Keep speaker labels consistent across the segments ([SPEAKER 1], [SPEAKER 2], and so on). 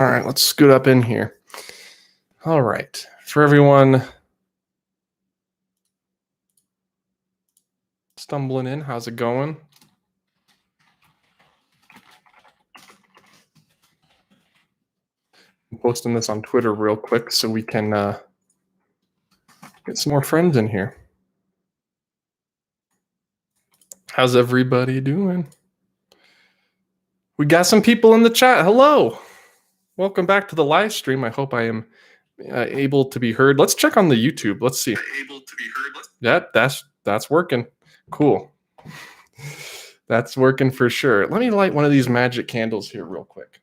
[SPEAKER 1] All right, let's scoot up in here. All right, for everyone stumbling in, how's it going? I'm posting this on Twitter real quick so we can get some more friends in here. How's everybody doing? We got some people in the chat. Hello. Welcome back to the live stream. I hope I am able to be heard. Let's check on the YouTube. Let's see. Able to be heard. Yeah, that's working. Cool. That's working for sure. Let me light one of these magic candles here real quick.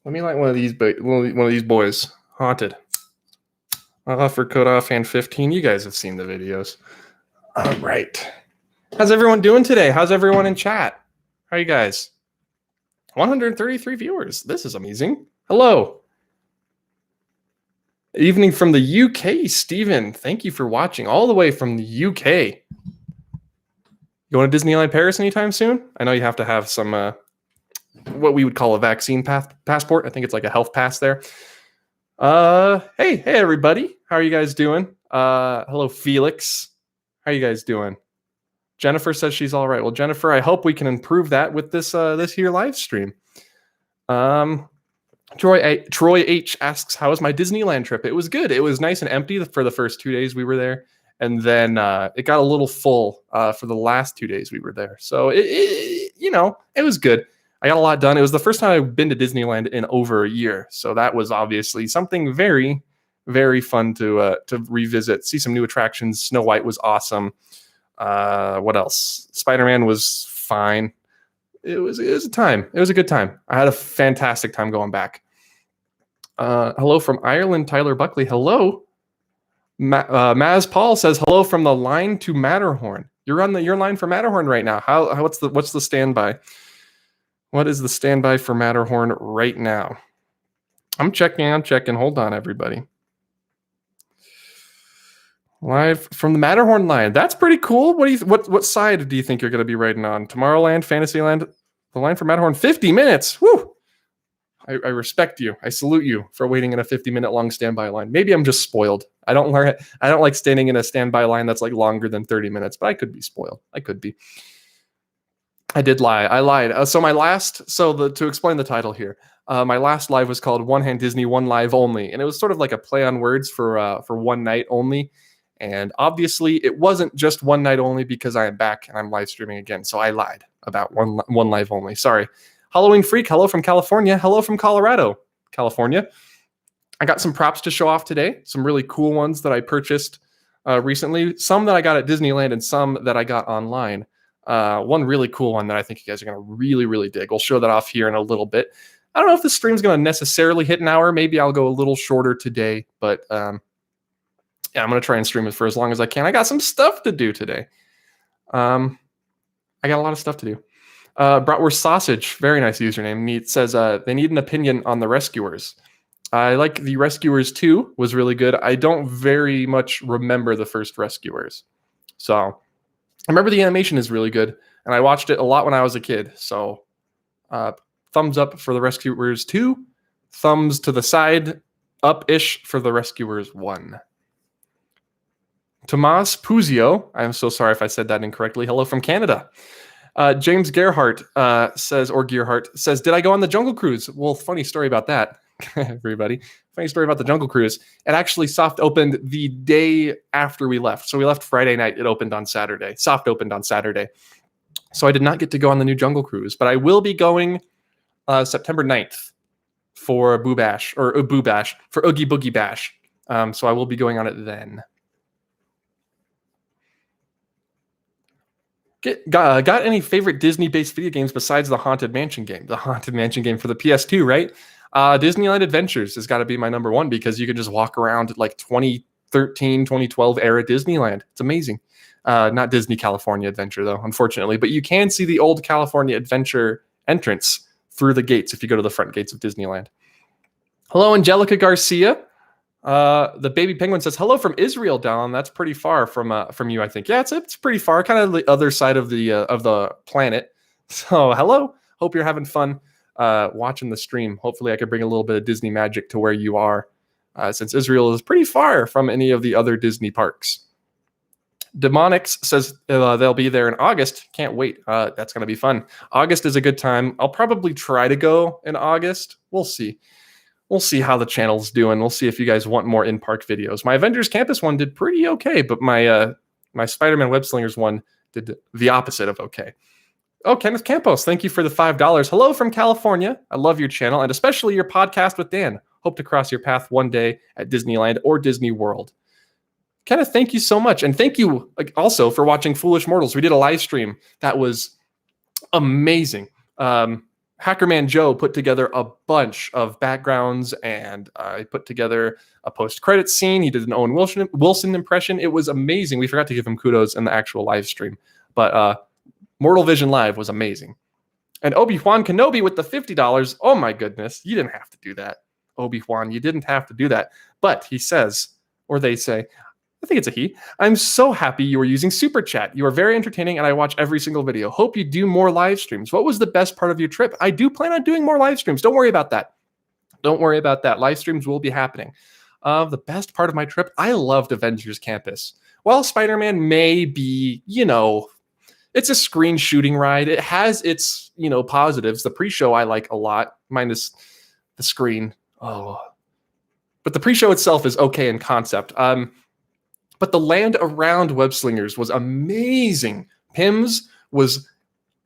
[SPEAKER 1] Let me light one of these boys. Haunted. Offer code Offhand 15. You guys have seen the videos. All right. How's everyone doing today? How's everyone in chat? How are you guys? 133 viewers. This is amazing. Hello. Evening from the UK, Stephen. Thank you for watching all the way from the UK. Going to Disneyland Paris anytime soon? I know you have to have some what we would call a vaccine passport. I think it's like a health pass there. Hey everybody. How are you guys doing? Hello, Felix. How are you guys doing? Jennifer says she's all right. Well, Jennifer, I hope we can improve that with this here live stream. Troy H asks, how was my Disneyland trip? It was good. It was nice and empty for the first 2 days we were there. And then it got a little full for the last 2 days we were there. So, it was good. I got a lot done. It was the first time I've been to Disneyland in over a year. So that was obviously something very, very fun to revisit, see some new attractions. Snow White was awesome. What else? Spider-Man was fine. It was a time. It was a good time. I had a fantastic time going back. Hello from Ireland, Tyler Buckley. Hello. Maz Paul says hello from the line to Matterhorn. You're on your line for Matterhorn right now. What's the standby? What is the standby for Matterhorn right now? I'm checking. Hold on, everybody. Live from the Matterhorn line. That's pretty cool. What side do you think you're going to be riding on? Tomorrowland, Fantasyland, the line for Matterhorn. 50 minutes. Woo! I respect you. I salute you for waiting in a 50-minute long standby line. Maybe I'm just spoiled. I don't like standing in a standby line that's like longer than 30 minutes, but I could be spoiled. I could be. I did lie. I lied. To explain the title here, my last live was called One Hand Disney, One Live Only, and it was sort of like a play on words for one night only. And obviously, it wasn't just one night only because I am back and I'm live streaming again. So I lied about one live only. Sorry. Halloween Freak, hello from California. Hello from Colorado, California. I got some props to show off today. Some really cool ones that I purchased recently. Some that I got at Disneyland and some that I got online. One really cool one that I think you guys are going to really, really dig. We'll show that off here in a little bit. I don't know if the stream's going to necessarily hit an hour. Maybe I'll go a little shorter today, but yeah, I'm going to try and stream it for as long as I can. I got some stuff to do today. I got a lot of stuff to do. Bratwurst Sausage, very nice username. It says they need an opinion on The Rescuers. I like The Rescuers 2, was really good. I don't very much remember the first Rescuers. So I remember the animation is really good, and I watched it a lot when I was a kid. So thumbs up for The Rescuers 2, thumbs to the side, up-ish for The Rescuers 1. Tomas Puzio, I'm so sorry if I said that incorrectly. Hello from Canada. James Gerhardt says, did I go on the Jungle Cruise? Well, funny story about that, everybody. Funny story about the Jungle Cruise. It actually soft opened the day after we left. So we left Friday night. It opened on Saturday. Soft opened on Saturday. So I did not get to go on the new Jungle Cruise, but I will be going September 9th for Boo Bash, for Oogie Boogie Bash. So I will be going on it then. Got any favorite Disney-based video games besides the Haunted Mansion game? The Haunted Mansion game for the PS2, right? Disneyland Adventures has got to be my number one because you can just walk around like 2013, 2012 era Disneyland. It's amazing. Not Disney California Adventure, though, unfortunately. But you can see the old California Adventure entrance through the gates if you go to the front gates of Disneyland. Hello, Angelica Garcia. The baby penguin says hello from Israel, Dallin. That's pretty far from you, I think. Yeah, it's pretty far, kind of the other side of the planet. So hello, hope you're having fun. watching the stream. Hopefully, I could bring a little bit of Disney magic to where you are, since Israel is pretty far from any of the other Disney parks. Demonics says they'll be there in August. Can't wait. That's going to be fun. August is a good time. I'll probably try to go in August. We'll see. We'll see how the channel's doing. We'll see if you guys want more in-park videos. My Avengers Campus one did pretty okay, but my Spider-Man Web Slingers one did the opposite of okay. Oh, Kenneth Campos, thank you for the $5. Hello from California. I love your channel and especially your podcast with Dan. Hope to cross your path one day at Disneyland or Disney World. Kenneth, thank you so much. And thank you also for watching Foolish Mortals. We did a live stream that was amazing. Hackerman Joe put together a bunch of backgrounds and I put together a post-credit scene. He did an Owen Wilson impression. It was amazing. We forgot to give him kudos in the actual live stream. But Mortal Vision Live was amazing. And Obi-Wan Kenobi with the $50. Oh my goodness. You didn't have to do that. Obi-Wan, you didn't have to do that. But he says, or they say, I think it's a he. I'm so happy you are using Super Chat. You are very entertaining and I watch every single video. Hope you do more live streams. What was the best part of your trip? I do plan on doing more live streams. Don't worry about that. Don't worry about that. Live streams will be happening. The best part of my trip, I loved Avengers Campus. While Spider-Man may be, it's a screen shooting ride. It has its, positives. The pre-show I like a lot, minus the screen. Oh, but the pre-show itself is okay in concept. But the land around Web Slingers was amazing. Pym's was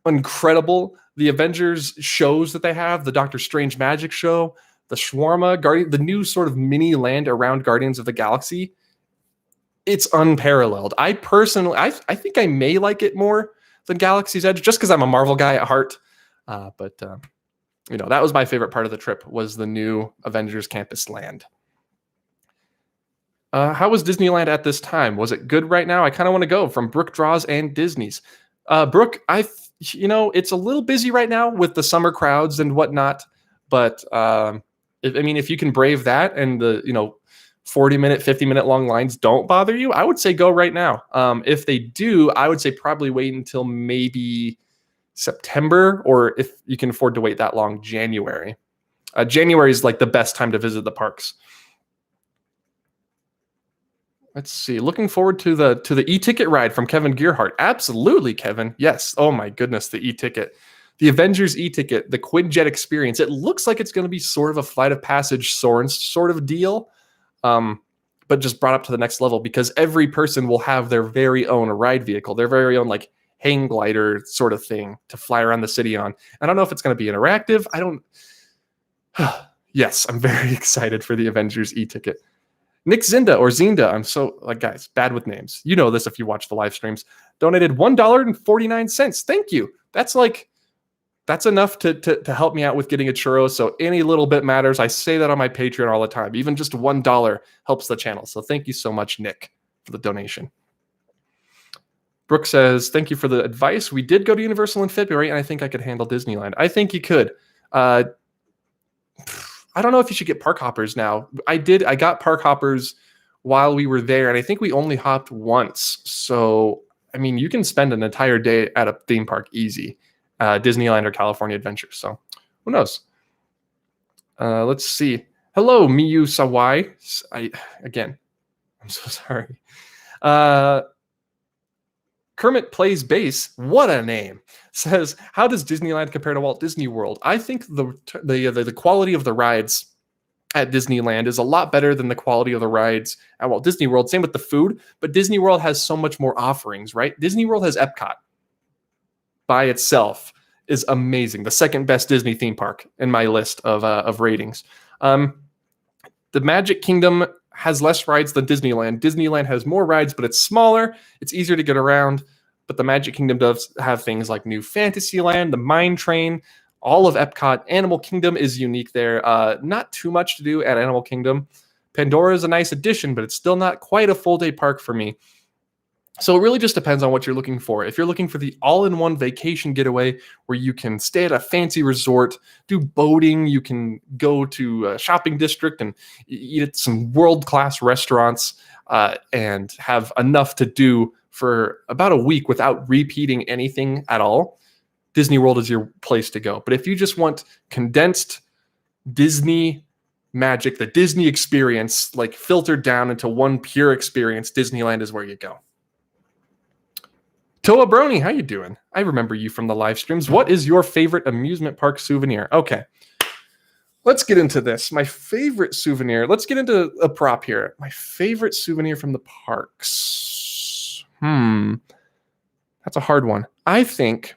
[SPEAKER 1] incredible. The Avengers shows that they have, the Doctor Strange Magic Show, the Shawarma, the new sort of mini land around Guardians of the Galaxy, it's unparalleled. I personally, I think I may like it more than Galaxy's Edge, just because I'm a Marvel guy at heart. But that was my favorite part of the trip, was the new Avengers Campus land. How was Disneyland at this time? Was it good right now? I kind of want to go. From Brooke Draws and Disney's. Brooke, it's a little busy right now with the summer crowds and whatnot. But if you can brave that and the 40-minute, 50-minute long lines don't bother you, I would say go right now. If they do, I would say probably wait until maybe September, or if you can afford to wait that long, January. January is like the best time to visit the parks. Let's see. Looking forward to the e-ticket ride from Kevin Gearhart. Absolutely, Kevin. Yes. Oh my goodness, the e-ticket. The Avengers e-ticket, the Quinjet experience. It looks like it's going to be sort of a Flight of Passage Soarin' sort of deal, but just brought up to the next level because every person will have their very own ride vehicle, their very own hang glider sort of thing to fly around the city on. I don't know if it's going to be interactive. Yes, I'm very excited for the Avengers e-ticket. Nick Zinda or Zinda, I'm so guys, bad with names. You know this if you watch the live streams. Donated $1.49. Thank you. That's enough to help me out with getting a churro. So any little bit matters. I say that on my Patreon all the time. Even just $1 helps the channel. So thank you so much, Nick, for the donation. Brooke says, thank you for the advice. We did go to Universal in February, and I think I could handle Disneyland. I think you could. I don't know if you should get park hoppers now. I got park hoppers while we were there, and I think we only hopped once. So, you can spend an entire day at a theme park easy, Disneyland or California Adventure. So, who knows? Let's see. Hello, Miyu Sawai. I'm so sorry. Kermit Plays Bass, what a name, says, how does Disneyland compare to Walt Disney World? I think the quality of the rides at Disneyland is a lot better than the quality of the rides at Walt Disney World. Same with the food, but Disney World has so much more offerings, right? Disney World has Epcot by itself is amazing. The second best Disney theme park in my list of ratings. The Magic Kingdom has less rides than Disneyland. Disneyland has more rides, but it's smaller. It's easier to get around. But the Magic Kingdom does have things like New Fantasyland, the Mine Train, all of Epcot. Animal Kingdom is unique there. Not too much to do at Animal Kingdom. Pandora is a nice addition, but it's still not quite a full day park for me. So it really just depends on what you're looking for. If you're looking for the all-in-one vacation getaway where you can stay at a fancy resort, do boating, you can go to a shopping district and eat at some world-class restaurants and have enough to do for about a week without repeating anything at all, Disney World is your place to go. But if you just want condensed Disney magic, the Disney experience, like filtered down into one pure experience, Disneyland is where you go. Toa Brony, how you doing? I remember you from the live streams. What is your favorite amusement park souvenir? Okay, let's get into this. My favorite souvenir. Let's get into a prop here. My favorite souvenir from the parks. That's a hard one. I think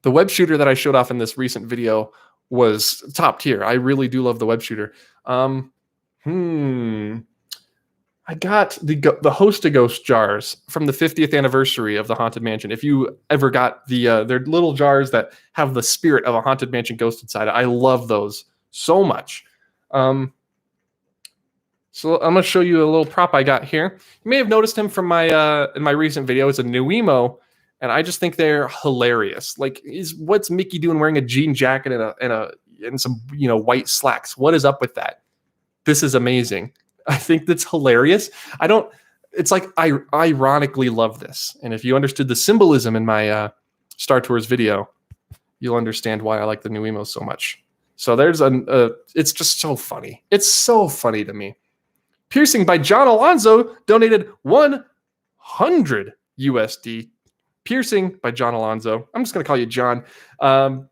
[SPEAKER 1] the web shooter that I showed off in this recent video was top tier. I really do love the web shooter. I got the Host-A-Ghost jars from the 50th anniversary of the Haunted Mansion. If you ever got they're little jars that have the spirit of a Haunted Mansion ghost inside. I love those so much. So I'm going to show you a little prop I got here. You may have noticed him from my in my recent video. It's a Nuemo, and I just think they're hilarious. Like, what's Mickey doing wearing a jean jacket and some white slacks? What is up with that? This is amazing. I think that's hilarious. It's like I ironically love this. And if you understood the symbolism in my Star Tours video, you'll understand why I like the Nuemo so much. So there's it's just so funny. It's so funny to me. Piercing by John Alonzo donated 100 USD. Piercing by John Alonzo. I'm just going to call you John. You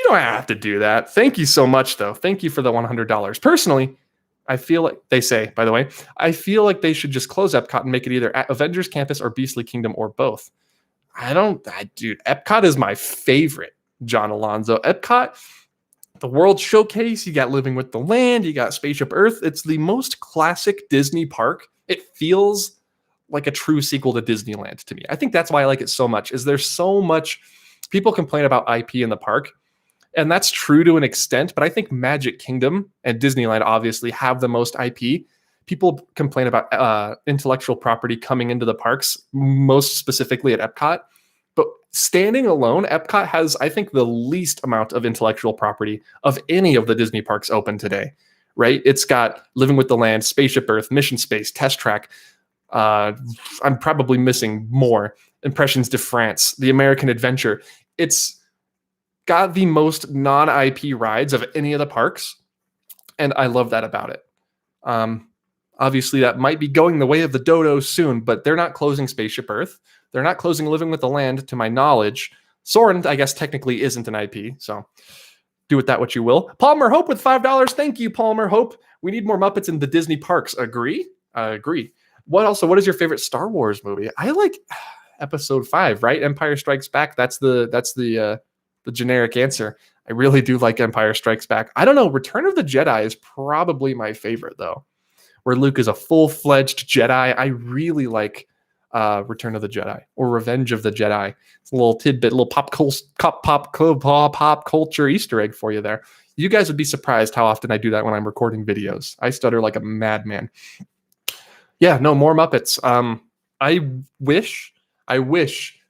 [SPEAKER 1] don't have to do that. Thank you so much, though. Thank you for the $100. Personally, I feel like they say, by the way, I feel like they should just close Epcot and make it either at Avengers Campus or Beastly Kingdom or both. Dude, Epcot is my favorite, John Alonzo. Epcot, the World Showcase, you got Living with the Land, you got Spaceship Earth. It's the most classic Disney park. It feels like a true sequel to Disneyland to me. I think that's why I like it so much, is there's so much, people complain about IP in the park. And that's true to an extent, but I think Magic Kingdom and Disneyland obviously have the most IP. People complain about intellectual property coming into the parks, most specifically at Epcot. But standing alone, Epcot has, I think, the least amount of intellectual property of any of the Disney parks open today, right? It's got Living with the Land, Spaceship Earth, Mission Space, Test Track. I'm probably missing more. Impressions de France, The American Adventure. It's got the most non-IP rides of any of the parks, and I love that about it. Obviously, that might be going the way of the dodo soon, but they're not closing Spaceship Earth. They're not closing Living with the Land, to my knowledge. Soarin', I guess, technically isn't an IP, so do with that what you will. Palmer Hope with $5. Thank you, Palmer Hope. We need more Muppets in the Disney parks. Agree? Agree. What is your favorite Star Wars movie? I like Episode 5, right? Empire Strikes Back. That's the generic answer. I really do like Empire Strikes Back. I don't know. Return of the Jedi is probably my favorite, though, where Luke is a full-fledged Jedi. I really like Return of the Jedi or Revenge of the Jedi. It's a little tidbit, a little pop culture Easter egg for you there. You guys would be surprised how often I do that when I'm recording videos. I stutter like a madman. Yeah, no, more Muppets. I wish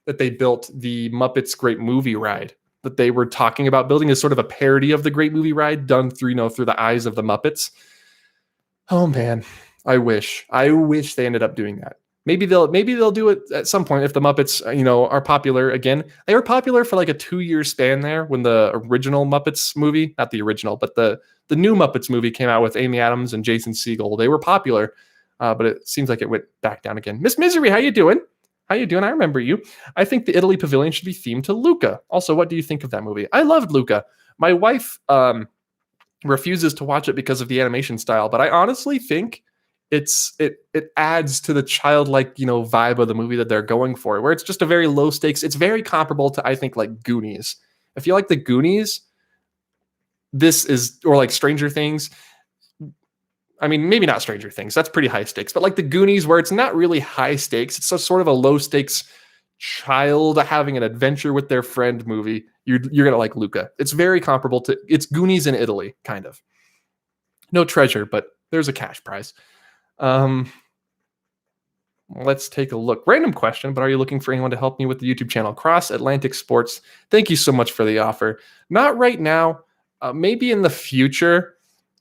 [SPEAKER 1] that they built the Muppets Great Movie Ride that they were talking about building as sort of a parody of the Great Movie Ride done through, through the eyes of the Muppets. Oh man, I wish they ended up doing that. Maybe they'll do it at some point if the Muppets, are popular again. They were popular for like a 2-year span there when the original Muppets movie, not the original, but the new Muppets movie came out with Amy Adams and Jason Segel. They were popular, but it seems like it went back down again. Miss Misery, how you doing? How you doing? I remember you. I think the Italy Pavilion should be themed to Luca. Also, what do you think of that movie? I loved Luca. My wife refuses to watch it because of the animation style, but I honestly think it adds to the childlike, vibe of the movie that they're going for, where it's just a very low stakes. It's very comparable to, I think, like Goonies. If you like the Goonies, or like Stranger Things. I mean, maybe not Stranger Things. That's pretty high stakes. But like the Goonies, where it's not really high stakes. It's sort of a low stakes child having an adventure with their friend movie. You're going to like Luca. It's very comparable to... It's Goonies in Italy, kind of. No treasure, but there's a cash prize. Let's take a look. Random question, but are you looking for anyone to help me with the YouTube channel? Cross Atlantic Sports. Thank you so much for the offer. Not right now. Maybe in the future.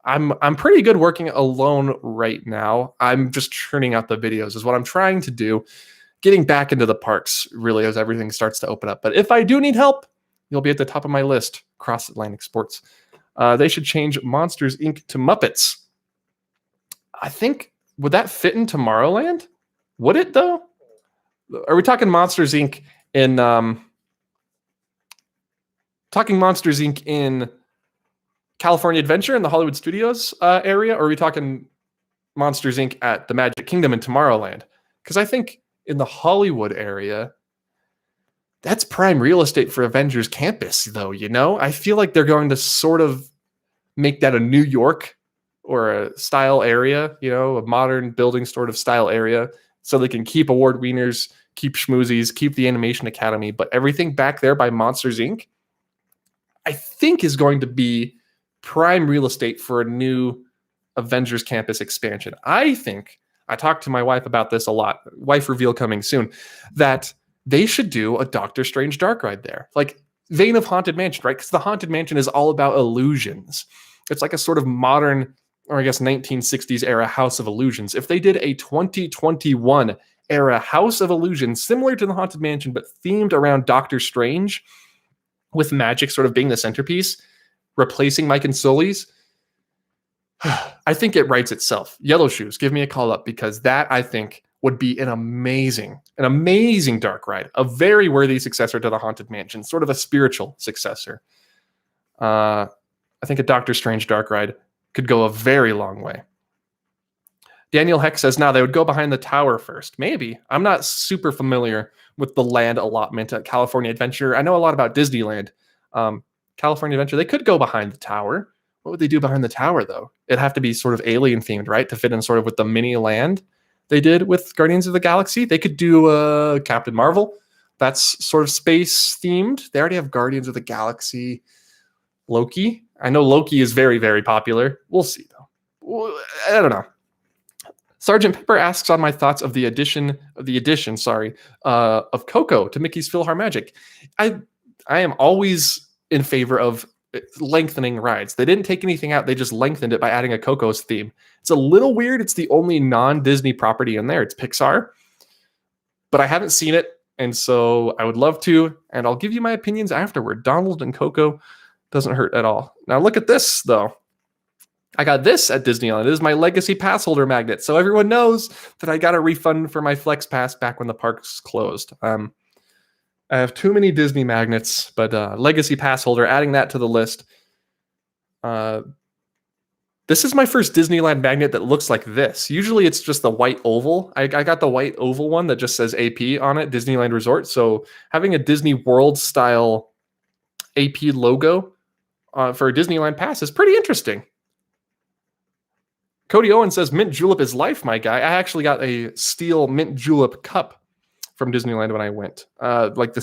[SPEAKER 1] I'm pretty good working alone right now. I'm just churning out the videos is what I'm trying to do. getting back into the parks really as everything starts to open up. But if I do need help, you'll be at the top of my list. Cross Atlantic Sports. They should change Monsters Inc. to Muppets. I think, would that fit in Tomorrowland? Would it though? Are we talking Monsters Inc. in California Adventure in the Hollywood Studios area, or are we talking Monsters Inc. at the Magic Kingdom in Tomorrowland? Because I think in the Hollywood area, that's prime real estate for Avengers Campus, though, you know? I feel like they're going to sort of make that a New York or a style area, you know, a modern building sort of style area, so they can keep award wieners, keep schmoozies, keep the Animation Academy, but everything back there by Monsters Inc., I think is going to be prime real estate for a new Avengers Campus expansion. I think, I talked to my wife about this a lot, wife reveal coming soon, that they should do a Doctor Strange dark ride there. Like, vein of Haunted Mansion, right? Because the Haunted Mansion is all about illusions. It's like a sort of modern, or I guess 1960s era House of Illusions. If they did a 2021 era House of Illusions, similar to the Haunted Mansion, but themed around Doctor Strange, with magic sort of being the centerpiece, replacing Mike and Sully's, I think it writes itself. Yellow Shoes, give me a call up, because that, I think, would be an amazing dark ride, a very worthy successor to the Haunted Mansion, sort of a spiritual successor. I think a Doctor Strange dark ride could go a very long way. Daniel Heck says, now they would go behind the tower first. Maybe. I'm not super familiar with the land allotment at California Adventure. I know a lot about Disneyland. California Adventure, they could go behind the tower. What would they do behind the tower, though? It'd have to be sort of alien themed, right? To fit in sort of with the mini land they did with Guardians of the Galaxy. They could do Captain Marvel. That's sort of space themed. They already have Guardians of the Galaxy. Loki. I know Loki is very, very popular. We'll see, though. I don't know. Sergeant Pepper asks on my thoughts of the addition of Coco to Mickey's PhilharMagic. I am always in favor of lengthening rides. They didn't take anything out. They just lengthened it by adding a Coco's theme. It's a little weird. It's the only non-Disney property in there. It's Pixar, but I haven't seen it. And so I would love to, and I'll give you my opinions afterward. Donald and Coco doesn't hurt at all. Now look at this, though. I got this at Disneyland. It is my legacy pass holder magnet. So everyone knows that I got a refund for my Flex Pass back when the parks closed. I have too many Disney magnets, but legacy pass holder, adding that to the list. This is my first Disneyland magnet that looks like this. Usually it's just the white oval. I got the white oval one that just says AP on it, Disneyland Resort. So having a Disney World style AP logo for a Disneyland pass is pretty interesting. Cody Owen says, mint julep is life, my guy. I actually got a steel mint julep cup from Disneyland when I went. Like the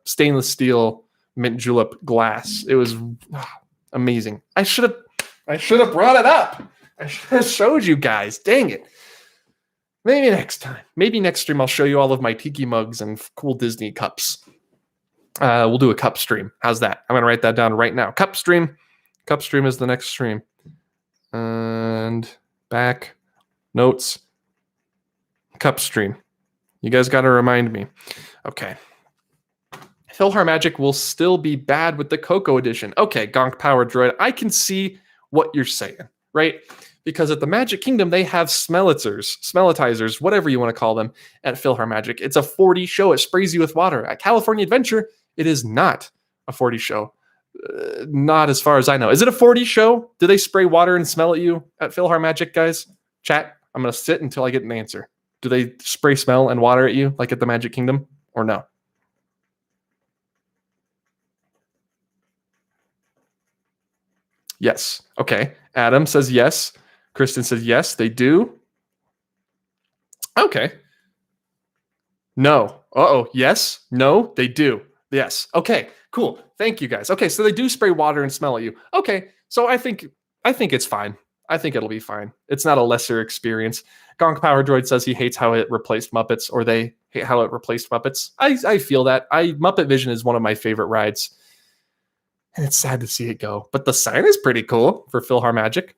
[SPEAKER 1] stainless steel mint julep glass. It was amazing. I should have brought it up. I should have showed you guys. Dang it. Maybe next time. Maybe next stream I'll show you all of my tiki mugs and cool Disney cups. We'll do a cup stream. How's that? I'm going to write that down right now. Cup stream. Cup stream is the next stream. And back notes, cup stream. You guys got to remind me. Okay. PhilharMagic will still be bad with the Coco edition. Okay, Gonk Power Droid. I can see what you're saying, right? Because at the Magic Kingdom, they have smellitizers, whatever you want to call them, at PhilharMagic. It's a 4D show. It sprays you with water. At California Adventure, it is not a 4D show. Not as far as I know. Is it a 4D show? Do they spray water and smell at you at PhilharMagic, guys? Chat, I'm going to sit until I get an answer. Do they spray smell and water at you like at the Magic Kingdom or no? Yes. Okay. Adam says yes. Kristen says yes, they do. Okay. No. Uh-oh. Yes. No, they do. Yes. Okay. Cool. Thank you guys. Okay, so they do spray water and smell at you. Okay, so I think it's fine. I think it'll be fine. It's not a lesser experience. Gonk Power Droid says he hates how it replaced Muppets, or they hate how it replaced Muppets. I feel that. Muppet Vision is one of my favorite rides, and it's sad to see it go. But the sign is pretty cool for PhilharMagic.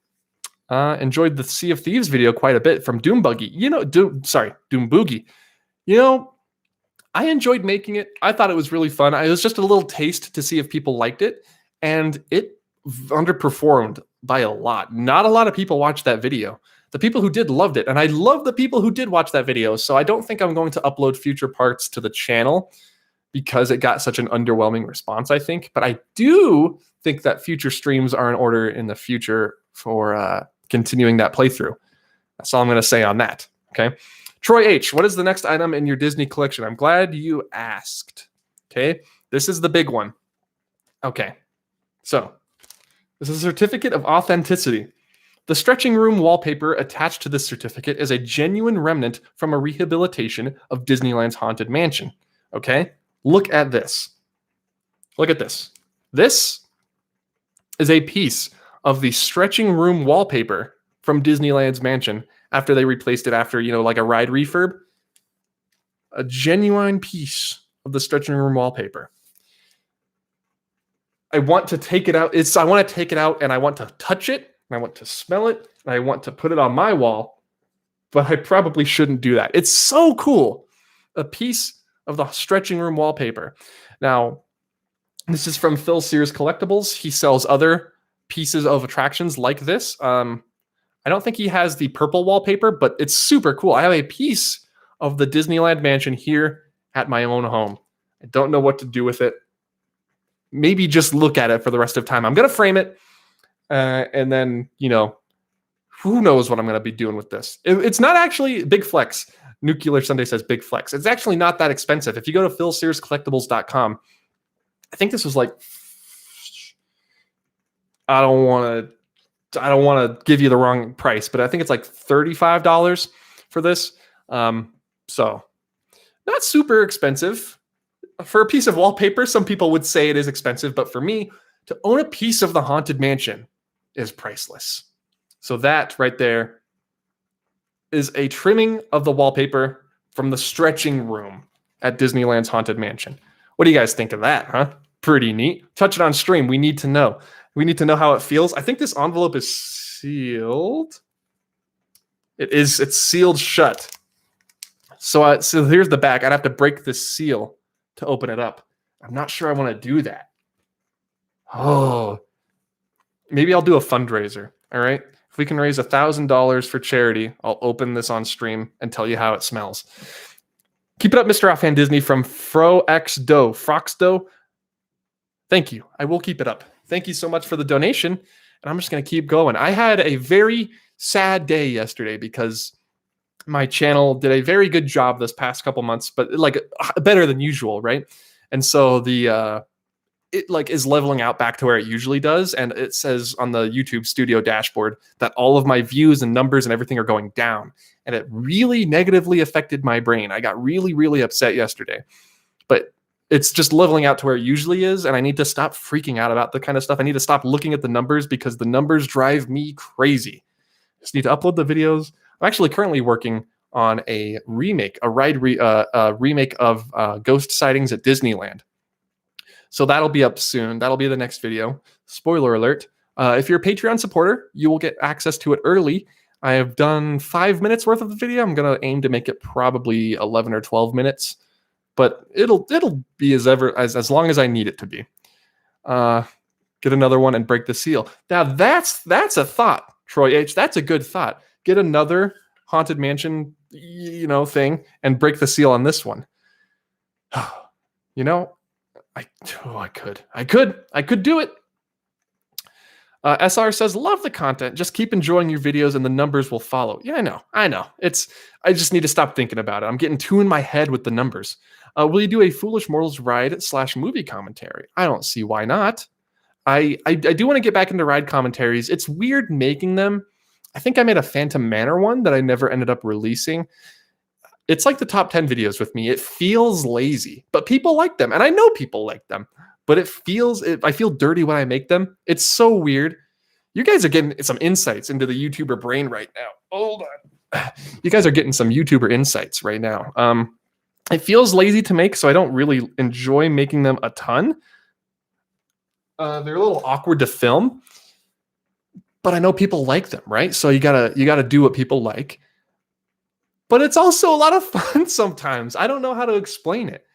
[SPEAKER 1] Enjoyed the Sea of Thieves video quite a bit from Doom Boogie. Doom Boogie. You know, I enjoyed making it. I thought it was really fun. It was just a little taste to see if people liked it, and it underperformed by a lot. Not a lot of people watched that video. The people who did loved it, and I love the people who did watch that video. So I don't think I'm going to upload future parts to the channel because it got such an underwhelming response, I think. But I do think that future streams are in order in the future for continuing that playthrough. That's all I'm going to say on that. Okay. Troy H., what is the next item in your Disney collection? I'm glad you asked. Okay. This is the big one. Okay. So this is a certificate of authenticity. The stretching room wallpaper attached to this certificate is a genuine remnant from a rehabilitation of Disneyland's Haunted Mansion. Okay? Look at this. Look at this. This is a piece of the stretching room wallpaper from Disneyland's mansion after they replaced it after, like a ride refurb. A genuine piece of the stretching room wallpaper. I want to take it out. I want to take it out and I want to touch it. And I want to smell it, and I want to put it on my wall, but I probably shouldn't do that. It's so cool. A piece of the stretching room wallpaper. Now, this is from Phil Sears Collectibles. He sells other pieces of attractions like this. I don't think he has the purple wallpaper, but it's super cool. I have a piece of the Disneyland mansion here at my own home. I don't know what to do with it. Maybe just look at it for the rest of time. I'm going to frame it. And then, who knows what I'm going to be doing with this. It's not actually big flex. Nuclear Sunday says big flex. It's actually not that expensive. If you go to philsearscollectibles.com, I think this was like, I don't want to give you the wrong price, but I think it's like $35 for this. So not super expensive for a piece of wallpaper. Some people would say it is expensive, but for me, to own a piece of the Haunted Mansion is priceless. So that right there is a trimming of the wallpaper from the stretching room at Disneyland's Haunted Mansion. What do you guys think of that, huh? Pretty neat. Touch it on stream. We need to know. We need to know how it feels. I think this envelope is sealed. It is. It's sealed shut. So here's the back. I'd have to break this seal to open it up. I'm not sure I want to do that. Oh, maybe I'll do a fundraiser. All right. If we can raise $1,000 for charity, I'll open this on stream and tell you how it smells. Keep it up, Mr. Offhand Disney from Froxdo. Thank you. I will keep it up. Thank you so much for the donation. And I'm just going to keep going. I had a very sad day yesterday because my channel did a very good job this past couple months, but better than usual, right? And so it is leveling out back to where it usually does. And it says on the YouTube studio dashboard that all of my views and numbers and everything are going down. And it really negatively affected my brain. I got really, really upset yesterday. But it's just leveling out to where it usually is. And I need to stop freaking out about the kind of stuff. I need to stop looking at the numbers because the numbers drive me crazy. Just need to upload the videos. I'm actually currently working on a remake, remake of Ghost Sightings at Disneyland. So that'll be up soon. That'll be the next video. Spoiler alert. If you're a Patreon supporter, you will get access to it early. I have done 5 minutes worth of the video. I'm going to aim to make it probably 11 or 12 minutes, but it'll be as long as I need it to be. Get another one and break the seal. Now that's a thought, Troy H. That's a good thought. Get another Haunted Mansion, thing and break the seal on this one. I could do it. SR says, love the content. Just keep enjoying your videos and the numbers will follow. Yeah, I know. I just need to stop thinking about it. I'm getting too in my head with the numbers. Will you do a Foolish Mortals ride / movie commentary? I don't see why not. I do want to get back into ride commentaries. It's weird making them. I think I made a Phantom Manor one that I never ended up releasing. It's like the top 10 videos with me. It feels lazy, but people like them. And I know people like them, but I feel dirty when I make them. It's so weird. You guys are getting some insights into the YouTuber brain right now. Hold on. You guys are getting some YouTuber insights right now. It feels lazy to make, so I don't really enjoy making them a ton. They're a little awkward to film, but I know people like them, right? So you gotta do what people like. but it's also a lot of fun sometimes. I don't know how to explain it.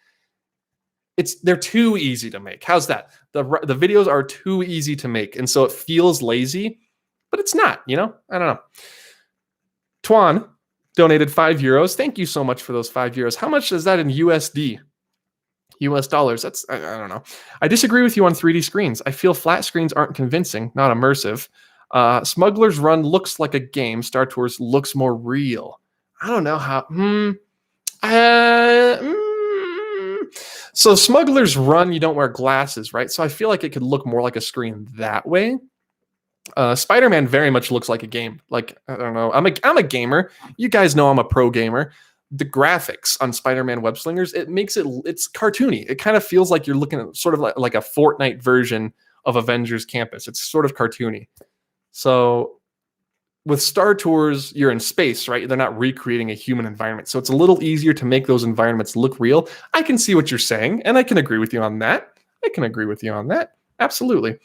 [SPEAKER 1] They're too easy to make. How's that? The videos are too easy to make, and so it feels lazy, but it's not. I don't know. Tuan donated €5. Thank you so much for those €5. How much is that in USD? US dollars. I don't know. I disagree with you on 3D screens. I feel flat screens aren't convincing, not immersive. Smuggler's Run looks like a game. Star Tours looks more real. I don't know how. So Smuggler's Run, you don't wear glasses, right? So I feel like it could look more like a screen that way. Spider-Man very much looks like a game. Like, I don't know. I'm a gamer. You guys know I'm a pro gamer. The graphics on Spider-Man Web Slingers, it's cartoony. It kind of feels like you're looking at sort of like a Fortnite version of Avengers Campus. It's sort of cartoony. So with Star Tours, you're in space, right? They're not recreating a human environment. So it's a little easier to make those environments look real. I can see what you're saying, and I can agree with you on that. Absolutely.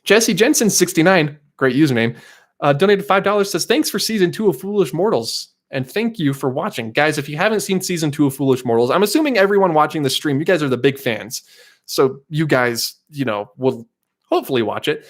[SPEAKER 1] Jesse Jensen 69, great username, donated $5, says, thanks for season 2 of Foolish Mortals. And thank you for watching. Guys, if you haven't seen season 2 of Foolish Mortals, I'm assuming everyone watching the stream, you guys are the big fans. So you guys, will hopefully watch it.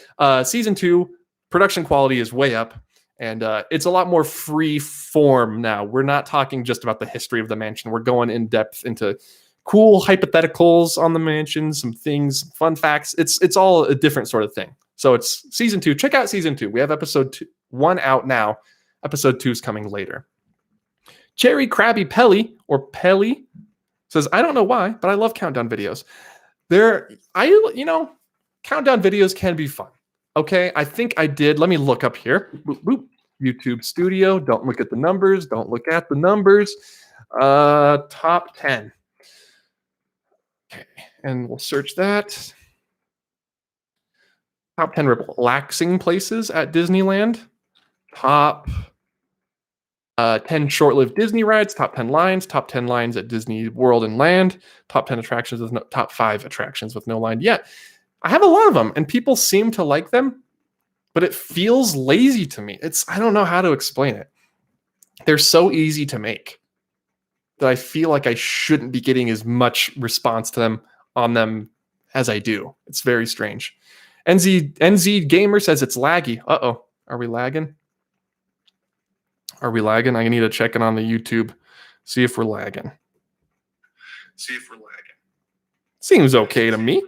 [SPEAKER 1] Season 2, production quality is way up. And it's a lot more free form now. We're not talking just about the history of the mansion. We're going in depth into cool hypotheticals on the mansion, some things, fun facts. It's all a different sort of thing. So it's season 2. Check out season 2. We have episode 1 out now. Episode 2 is coming later. Cherry Krabby Pelly, or Pelly, says, I don't know why, but I love countdown videos. Countdown videos can be fun. Okay, I think I did. Let me look up here. Boop, boop. YouTube Studio. Don't look at the numbers. Top 10. Okay, and we'll search that. Top 10 relaxing places at Disneyland. Top 10 short-lived Disney rides, top 10 lines, top 10 lines at Disney World and Land, top 10 attractions with top 5 attractions with no line yet. I have a lot of them, and people seem to like them, but it feels lazy to me. I don't know how to explain it. They're so easy to make that I feel like I shouldn't be getting as much response on them as I do. It's very strange. NZ Gamer says it's laggy. Uh-oh. Are we lagging? I need to check it on the YouTube. See if we're lagging. Seems okay to me.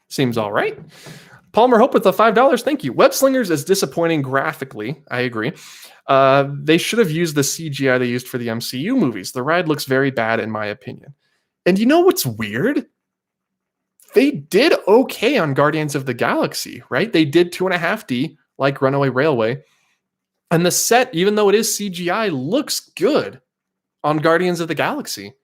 [SPEAKER 1] Seems all right. Palmer Hope with the $5. Thank you. Web Slingers is disappointing graphically. I agree. They should have used the CGI they used for the MCU movies. The ride looks very bad in my opinion. And you know what's weird? They did okay on Guardians of the Galaxy, right? They did 2.5D like Runaway Railway. And the set, even though it is CGI, looks good on Guardians of the Galaxy.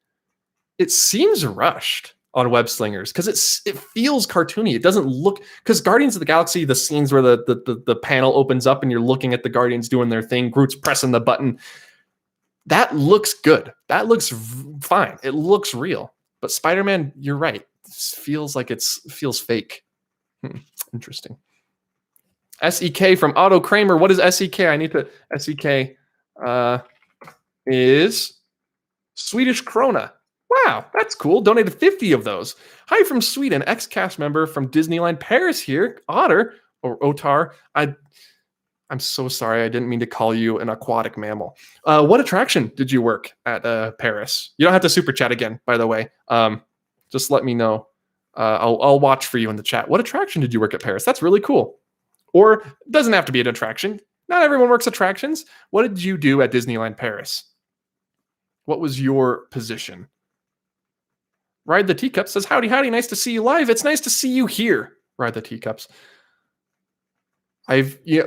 [SPEAKER 1] It seems rushed on Web Slingers because it feels cartoony. It doesn't look, because Guardians of the Galaxy, the scenes where the panel opens up and you're looking at the Guardians doing their thing, Groot's pressing the button, that looks good. That looks fine. It looks real. But Spider-Man, you're right. It feels like feels fake. Interesting. SEK from Otto Kramer. What is SEK? SEK is Swedish krona. Wow, that's cool. Donated 50 of those. Hi from Sweden, ex-cast member from Disneyland Paris here. Otter, or Otar. I'm so sorry. I didn't mean to call you an aquatic mammal. What attraction did you work at Paris? You don't have to super chat again, by the way. Just let me know. I'll watch for you in the chat. What attraction did you work at Paris? That's really cool. Or it doesn't have to be an attraction. Not everyone works attractions. What did you do at Disneyland Paris? What was your position? Ride the Teacups says, howdy, nice to see you live. It's nice to see you here. Ride the Teacups.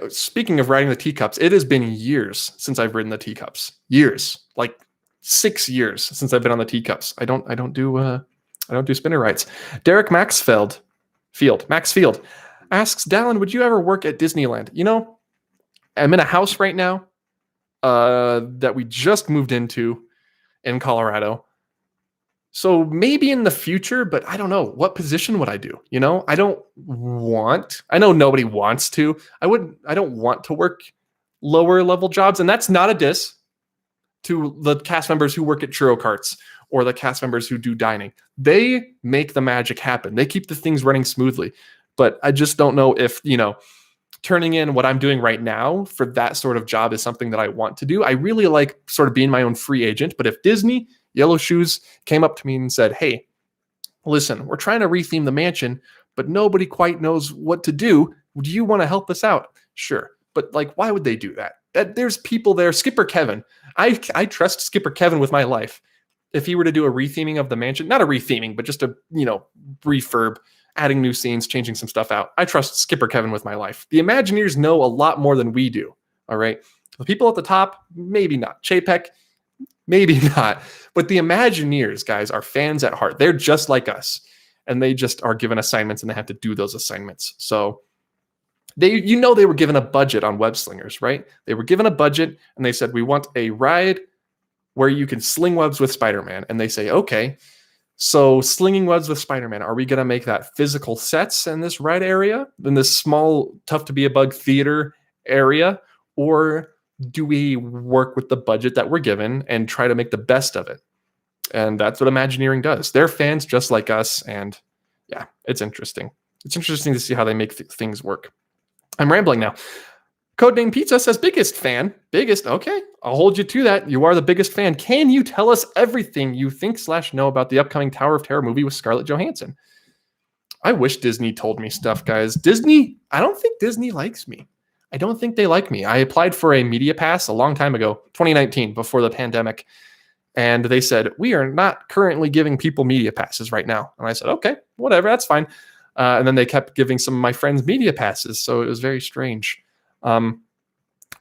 [SPEAKER 1] Speaking of riding the Teacups, it has been years since I've ridden the Teacups. Years. Like 6 years since I've been on the Teacups. I don't do spinner rides. Derek Maxfield asks, Dallin, would you ever work at Disneyland? I'm in a house right now that we just moved into in Colorado. So maybe in the future, but I don't know. What position would I do? I know nobody wants to. I don't want to work lower level jobs. And that's not a diss. to the cast members who work at churro carts or the cast members who do dining. They make the magic happen. They keep the things running smoothly. But I just don't know if, turning in what I'm doing right now for that sort of job is something that I want to do. I really like sort of being my own free agent. But if Disney, Yellow Shoes, came up to me and said, hey, listen, we're trying to retheme the mansion, but nobody quite knows what to do. Do you want to help us out? Sure. But why would they do that? There's people there. Skipper Kevin. I trust Skipper Kevin with my life. If he were to do a retheming of the mansion, not a retheming, but just a, refurb, adding new scenes, changing some stuff out. I trust Skipper Kevin with my life. The Imagineers know a lot more than we do. All right. The people at the top, maybe not. Chapek, maybe not. But the Imagineers, guys, are fans at heart. They're just like us. And they just are given assignments and they have to do those assignments. So they were given a budget on Web Slingers, right? They were given a budget and they said, we want a ride where you can sling webs with Spider-Man. And they say, okay, so slinging webs with Spider-Man, are we going to make that physical sets in this ride area, in this small, tough to be a bug theater area? Or do we work with the budget that we're given and try to make the best of it? And that's what Imagineering does. They're fans just like us. And yeah, it's interesting. It's interesting to see how they make things work. I'm rambling now. Codename Pizza says biggest fan. Biggest. Okay, I'll hold you to that. You are the biggest fan. Can you tell us everything you think/know about the upcoming Tower of Terror movie with Scarlett Johansson? I wish Disney told me stuff, guys. I don't think Disney likes me. I don't think they like me. I applied for a media pass a long time ago, 2019, before the pandemic. And they said, we are not currently giving people media passes right now. And I said, okay, whatever, that's fine. And then they kept giving some of my friends media passes. So it was very strange.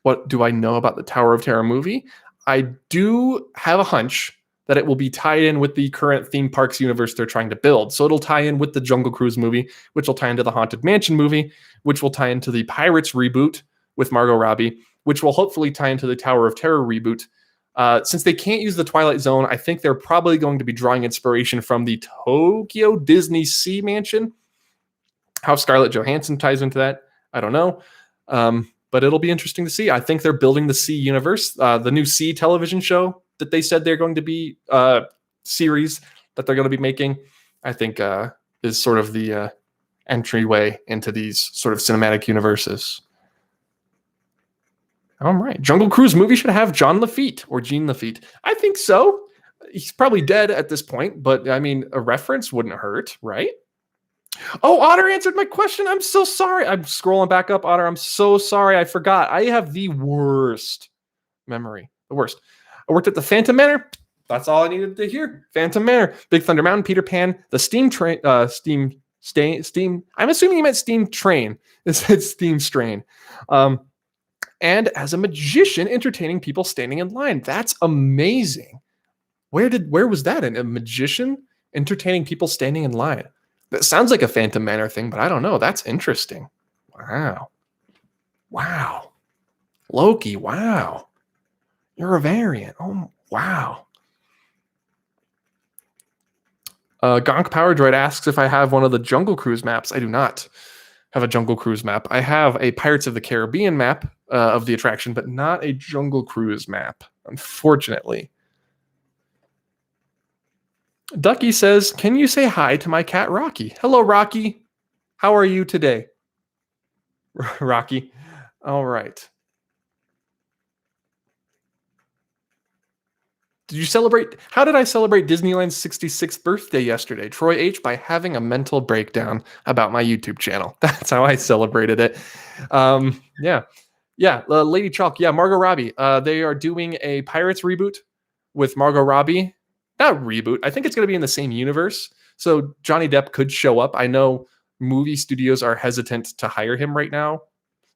[SPEAKER 1] What do I know about the Tower of Terror movie? I do have a hunch that it will be tied in with the current theme parks universe they're trying to build. So it'll tie in with the Jungle Cruise movie, which will tie into the Haunted Mansion movie, which will tie into the Pirates reboot with Margot Robbie, which will hopefully tie into the Tower of Terror reboot. Since they can't use the Twilight Zone, I think they're probably going to be drawing inspiration from the Tokyo Disney Sea Mansion. How Scarlett Johansson ties into that, I don't know. But it'll be interesting to see. I think they're building the Sea universe. The new Sea television show that they said they're going to be series that they're going to be making, I think is sort of the entryway into these sort of cinematic universes. All right. Jungle Cruise movie should have John Lafitte or Jean Lafitte. I think so. He's probably dead at this point, but I mean, a reference wouldn't hurt, right? Oh, Otter answered my question. I'm so sorry. I'm scrolling back up, Otter. I'm so sorry. I forgot. I have the worst memory. The worst. I worked at the Phantom Manor. That's all I needed to hear. Phantom Manor, Big Thunder Mountain, Peter Pan, the Steam Train, Steam. I'm assuming you meant Steam Train. It said Steam Strain. And as a magician, entertaining people standing in line. That's amazing. Where was that in? A magician entertaining people standing in line? That sounds like a Phantom Manor thing, but I don't know. That's interesting. Wow. Loki, wow. You're a variant. Oh, wow. Gonk Power Droid asks if I have one of the Jungle Cruise maps. I do not have a Jungle Cruise map. I have a Pirates of the Caribbean map of the attraction, but not a Jungle Cruise map, unfortunately. Ducky says, can you say hi to my cat, Rocky? Hello, Rocky. How are you today? Rocky. All right. How did I celebrate Disneyland's 66th birthday yesterday? Troy H. by having a mental breakdown about my YouTube channel. That's how I celebrated it. Lady Chalk. Yeah, Margot Robbie. They are doing a Pirates reboot with Margot Robbie. Not reboot. I think it's going to be in the same universe. So Johnny Depp could show up. I know movie studios are hesitant to hire him right now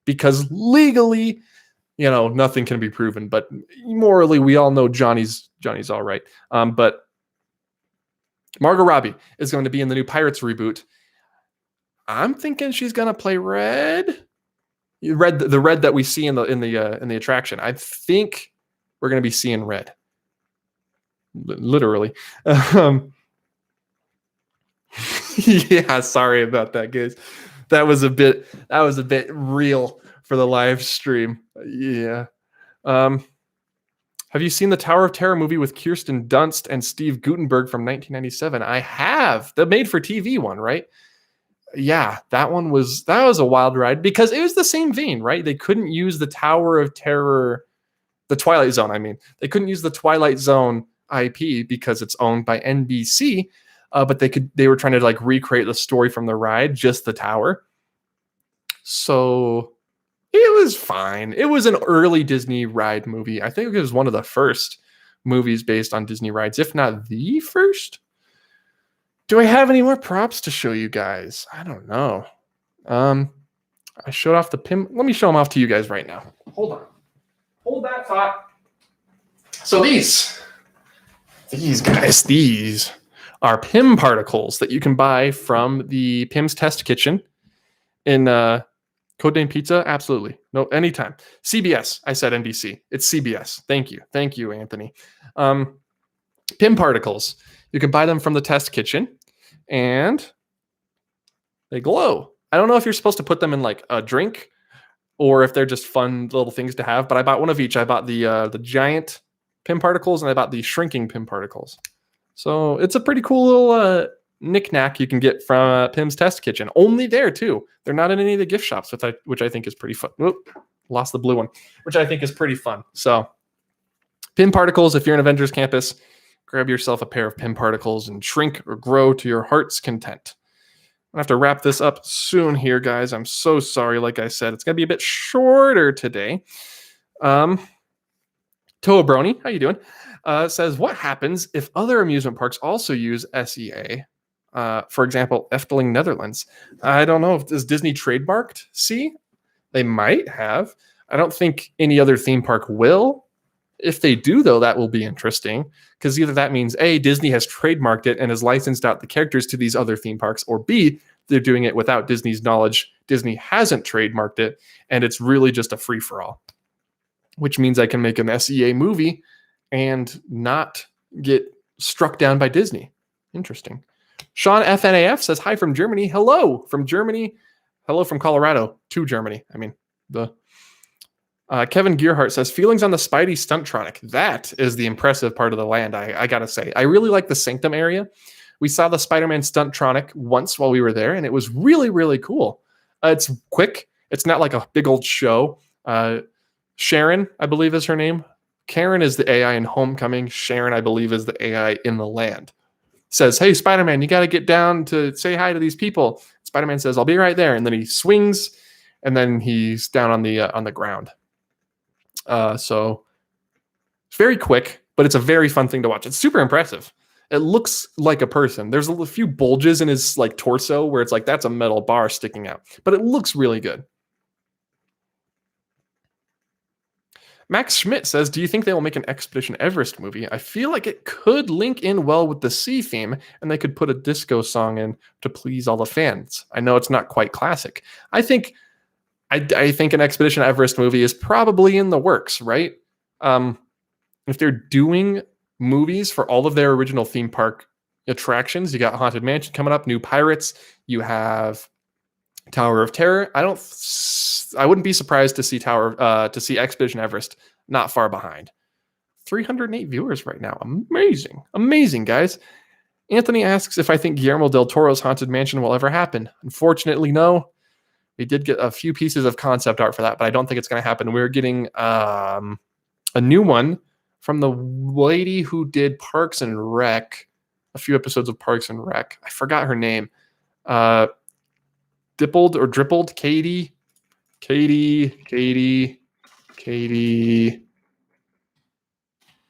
[SPEAKER 1] because legally, nothing can be proven. But morally, we all know Johnny's all right. But Margot Robbie is going to be in the new Pirates reboot. I'm thinking she's going to play Red. The red that we see in the attraction. I think we're going to be seeing Red. Literally. Yeah, sorry about that, guys. That was a bit real for the live stream. Yeah. Have you seen the Tower of Terror movie with Kirsten Dunst and Steve Guttenberg from 1997? I have. The made-for-TV one, right? Yeah, that was a wild ride because it was the same vein, right? They couldn't use the Tower of Terror, the Twilight Zone. I mean, they couldn't use the Twilight Zone IP because it's owned by NBC, but they were trying to like recreate the story from the ride, just the tower. So it was fine. It was an early Disney ride movie. I think it was one of the first movies based on Disney rides, if not the first. Do I have any more props to show you guys? I don't know. I showed off the Pym. Let me show them off to you guys right now. Hold on. Hold that thought. So these guys, these are Pym particles that you can buy from the Pym's Test Kitchen in Codename Pizza. Absolutely. No, anytime. CBS. I said NBC. It's CBS. Thank you. Thank you, Anthony. Pym particles. You can buy them from the Test Kitchen, and they glow. I don't know if you're supposed to put them in like a drink or if they're just fun little things to have, but I bought one of each. I bought the giant Pym particles and I bought the shrinking Pym particles. So it's a pretty cool little knick-knack you can get from Pym's Test Kitchen. Only there too. They're not in any of the gift shops, which I think is pretty fun. Oop, lost the blue one, which I think is pretty fun. So Pym particles, if you're in Avengers Campus, grab yourself a pair of Pym particles and shrink or grow to your heart's content. I'm going to have to wrap this up soon here, guys. I'm so sorry. Like I said, it's going to be a bit shorter today. Toa Brony, how you doing? Says, what happens if other amusement parks also use SEA? For example, Efteling Netherlands. I don't know. Is Disney trademarked C? They might have. I don't think any other theme park will. If they do, though, that will be interesting because either that means A, Disney has trademarked it and has licensed out the characters to these other theme parks, or B, they're doing it without Disney's knowledge. Disney hasn't trademarked it, and it's really just a free-for-all, which means I can make an SEA movie and not get struck down by Disney. Interesting. Sean FNAF says, hi from Germany. Hello from Germany. Hello from Colorado to Germany. I mean, Kevin Gearhart says, feelings on the Spidey Stuntronic. That is the impressive part of the land, I gotta say. I really like the Sanctum area. We saw the Spider-Man Stuntronic once while we were there, and it was really, really cool. It's quick. It's not like a big old show. Sharon, I believe is her name. Karen is the AI in Homecoming. Sharon, I believe, is the AI in the land. Says, hey, Spider-Man, you got to get down to say hi to these people. Spider-Man says, I'll be right there. And then he swings, and then he's down on the ground. So it's very quick, but it's a very fun thing to watch. It's super impressive. It looks like a person. There's a few bulges in his like torso where it's like that's a metal bar sticking out, but it looks really good. Max Schmidt says, do you think they will make an Expedition Everest movie? I feel like it could link in well with the sea theme, and they could put a disco song in to please all the fans. I know it's not quite classic. I think an Expedition Everest movie is probably in the works, right? If they're doing movies for all of their original theme park attractions, you got Haunted Mansion coming up, new Pirates, you have Tower of Terror. I wouldn't be surprised to see Expedition Everest not far behind. 308 viewers right now. Amazing, guys. Anthony asks if I think Guillermo del Toro's Haunted Mansion will ever happen. Unfortunately, no. We did get a few pieces of concept art for that, but I don't think it's going to happen. We're getting a new one from the lady who did Parks and Rec, a few episodes of Parks and Rec. I forgot her name. Drippled, Katie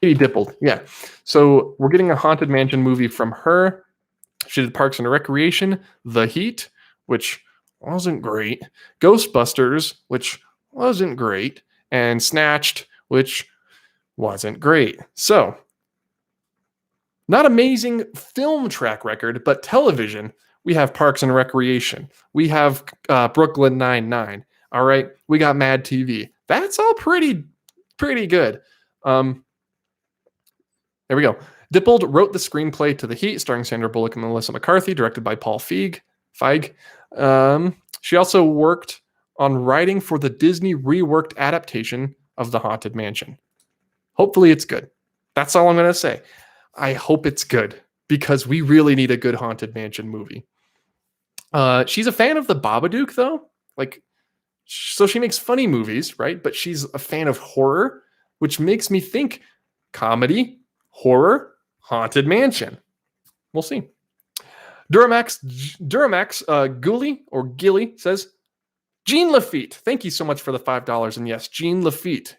[SPEAKER 1] Dippled. Yeah. So we're getting a Haunted Mansion movie from her. She did Parks and Recreation, The Heat, which wasn't great, Ghostbusters, which wasn't great, and Snatched, which wasn't great. So, not amazing film track record, but television, we have Parks and Recreation. We have Brooklyn Nine-Nine. All right, we got Mad TV. That's all pretty good. There we go. Dippled wrote the screenplay to The Heat, starring Sandra Bullock and Melissa McCarthy, directed by Paul Feig. She also worked on writing for the Disney reworked adaptation of The Haunted Mansion. Hopefully it's good. That's all I'm going to say. I hope it's good because we really need a good Haunted Mansion movie. She's a fan of the Babadook, though. Like, so she makes funny movies, right? But she's a fan of horror, which makes me think comedy, horror, Haunted Mansion. We'll see. Duramax Gully or Gilly says, Jean Lafitte, thank you so much for the $5. And yes, Jean Lafitte.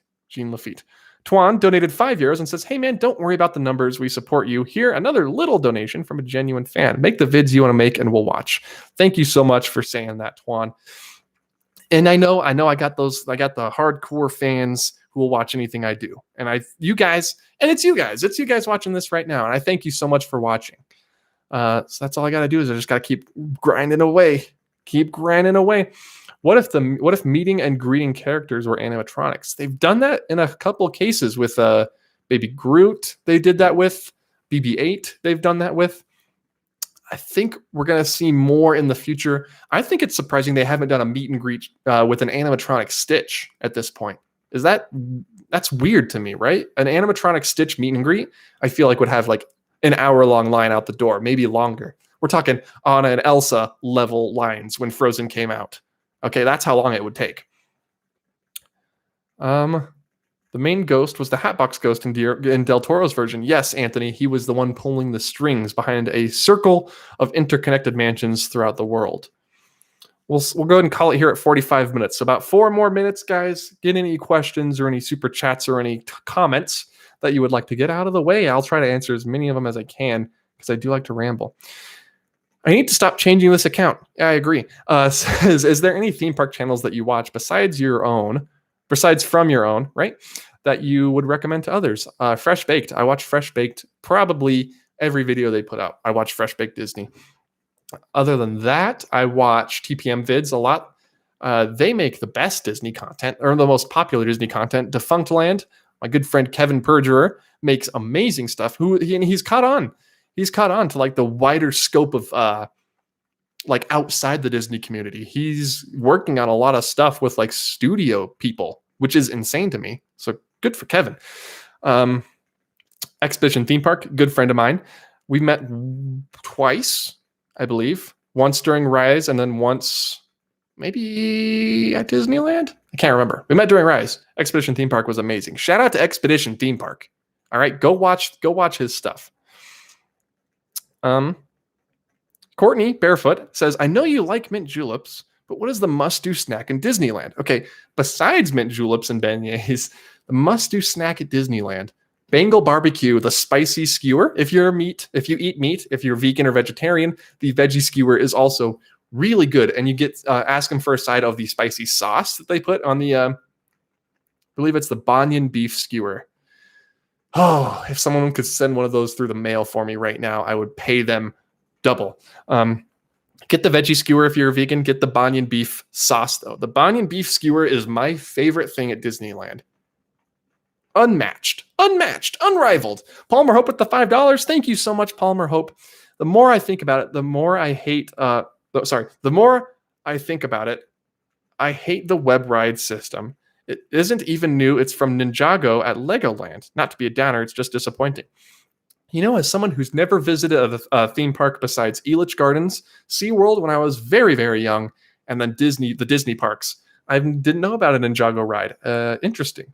[SPEAKER 1] Tuan donated €5 and says, hey man, don't worry about the numbers. We support you. Here, another little donation from a genuine fan. Make the vids you want to make and we'll watch. Thank you so much for saying that, Tuan. And I know I got the hardcore fans who will watch anything I do. And it's you guys watching this right now. And I thank you so much for watching. So that's all I got to do is I just got to keep grinding away. What if meeting and greeting characters were animatronics? They've done that in a couple of cases with Baby Groot. They did that with BB-8. They've done that with. I think we're going to see more in the future. I think it's surprising they haven't done a meet and greet with an animatronic Stitch at this point. That's weird to me, right? An animatronic Stitch meet and greet, I feel like would have like an hour-long line out the door, maybe longer. We're talking Anna and Elsa level lines when Frozen came out. Okay, that's how long it would take. The main ghost was the Hatbox Ghost in Del Toro's version. Yes, Anthony, he was the one pulling the strings behind a circle of interconnected mansions throughout the world. We'll go ahead and call it here at 45 minutes. So about 4 more minutes, guys. Get any questions or any super chats or any comments that you would like to get out of the way. I'll try to answer as many of them as I can because I do like to ramble. I need to stop changing this account. Yeah, I agree. Says, is there any theme park channels that you watch besides from your own, right, that you would recommend to others? Fresh Baked. I watch Fresh Baked probably every video they put out. I watch Fresh Baked Disney. Other than that, I watch TPM vids a lot. They make the best Disney content, or the most popular Disney content. Defunctland, my good friend Kevin Perjurer, makes amazing stuff. He's caught on. He's caught on to like the wider scope of like outside the Disney community. He's working on a lot of stuff with like studio people, which is insane to me. So good for Kevin. Expedition Theme Park, good friend of mine. We met twice, I believe. Once during Rise and then once maybe at Disneyland. I can't remember. We met during Rise. Expedition Theme Park was amazing. Shout out to Expedition Theme Park. All right, go watch his stuff. Courtney Barefoot says, I know you like mint juleps, but what is the must-do snack in Disneyland? Okay, besides mint juleps and beignets, the must-do snack at Disneyland, Bengal barbecue, the spicy skewer. If you eat meat, if you're vegan or vegetarian, the veggie skewer is also really good. And you get ask them for a side of the spicy sauce that they put on the, I believe it's the Banyan beef skewer. Oh, if someone could send one of those through the mail for me right now, I would pay them double. Get the veggie skewer if you're a vegan. Get the Banyan beef sauce, though. The Banyan beef skewer is my favorite thing at Disneyland. Unmatched, unrivaled. Palmer Hope with the $5. Thank you so much, Palmer Hope. The more I think about it, the more I hate. The more I think about it, I hate the web ride system. It isn't even new. It's from Ninjago at Legoland. Not to be a downer, it's just disappointing. You know, as someone who's never visited a theme park besides Elitch Gardens, SeaWorld when I was very, very young, and then the Disney parks, I didn't know about a Ninjago ride. Interesting.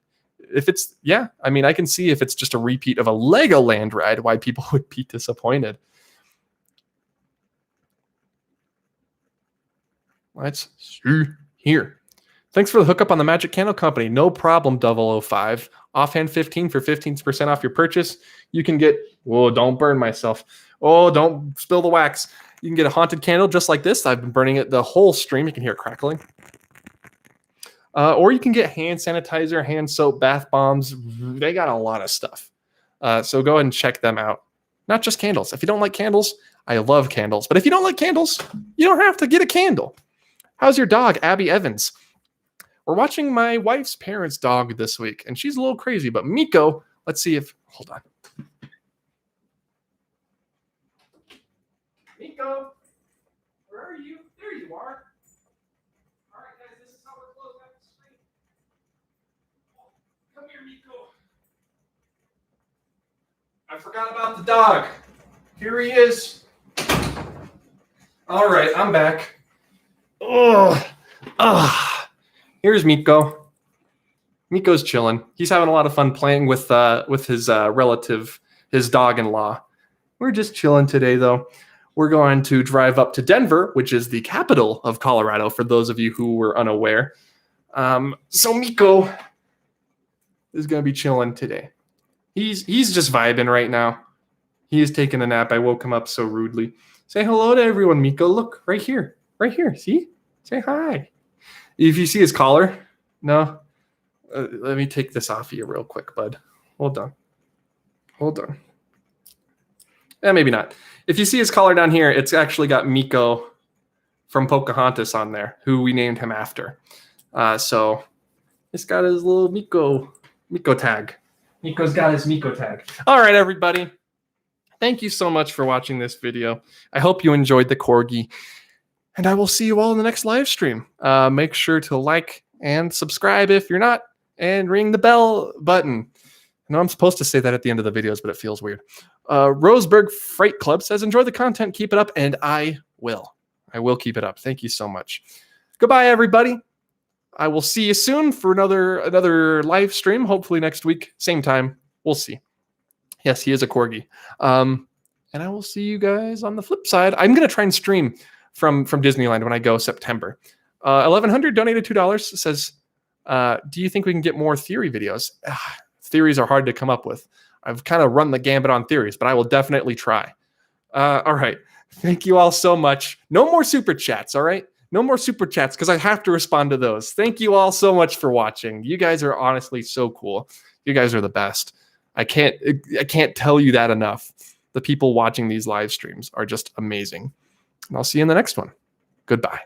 [SPEAKER 1] I can see if it's just a repeat of a Legoland ride, why people would be disappointed. Let's see here. Thanks for the hookup on the Magic Candle Company. No problem, 005. Offhand 15 for 15% off your purchase. You can get, don't burn myself. Oh, don't spill the wax. You can get a haunted candle just like this. I've been burning it the whole stream. You can hear it crackling. Or you can get hand sanitizer, hand soap, bath bombs. They got a lot of stuff. So go ahead and check them out. Not just candles. If you don't like candles, I love candles. But if you don't like candles, you don't have to get a candle. How's your dog, Abby Evans? We're watching my wife's parents' dog this week, and she's a little crazy. But Miko, let's see if... Hold on. Miko, where are you? There you are. All right, guys, this is how we're closing out the stream. Come here, Miko. I forgot about the dog. Here he is. All right, I'm back. Here's Miko. Miko's chilling. He's having a lot of fun playing with his relative, his dog-in-law. We're just chilling today, though. We're going to drive up to Denver, which is the capital of Colorado, for those of you who were unaware. So Miko is going to be chilling today. He's just vibing right now. He is taking a nap. I woke him up so rudely. Say hello to everyone, Miko. Look, right here. Right here. See? Say hi. If you see his collar, no? Let me take this off of you real quick, bud. Hold on. Maybe not. If you see his collar down here, it's actually got Miko from Pocahontas on there, who we named him after. So it's got his little Miko tag. Miko's got his Miko tag. All right, everybody. Thank you so much for watching this video. I hope you enjoyed the corgi. And I will see you all in the next live stream. Make sure to like and subscribe if you're not, and ring the bell button. I know I'm supposed to say that at the end of the videos, but it feels weird. Roseburg Freight Club says, enjoy the content, keep it up, and I will. I will keep it up. Thank you so much. Goodbye, everybody. I will see you soon for another live stream, hopefully next week, same time. We'll see. Yes, he is a corgi. And I will see you guys on the flip side. I'm going to try and stream from Disneyland when I go September. 1100 donated $2, says, do you think we can get more theory videos? Theories are hard to come up with. I've kind of run the gambit on theories, but I will definitely try. All right. Thank you all so much. No more super chats, all right? No more super chats because I have to respond to those. Thank you all so much for watching. You guys are honestly so cool. You guys are the best. I can't tell you that enough. The people watching these live streams are just amazing. And I'll see you in the next one. Goodbye.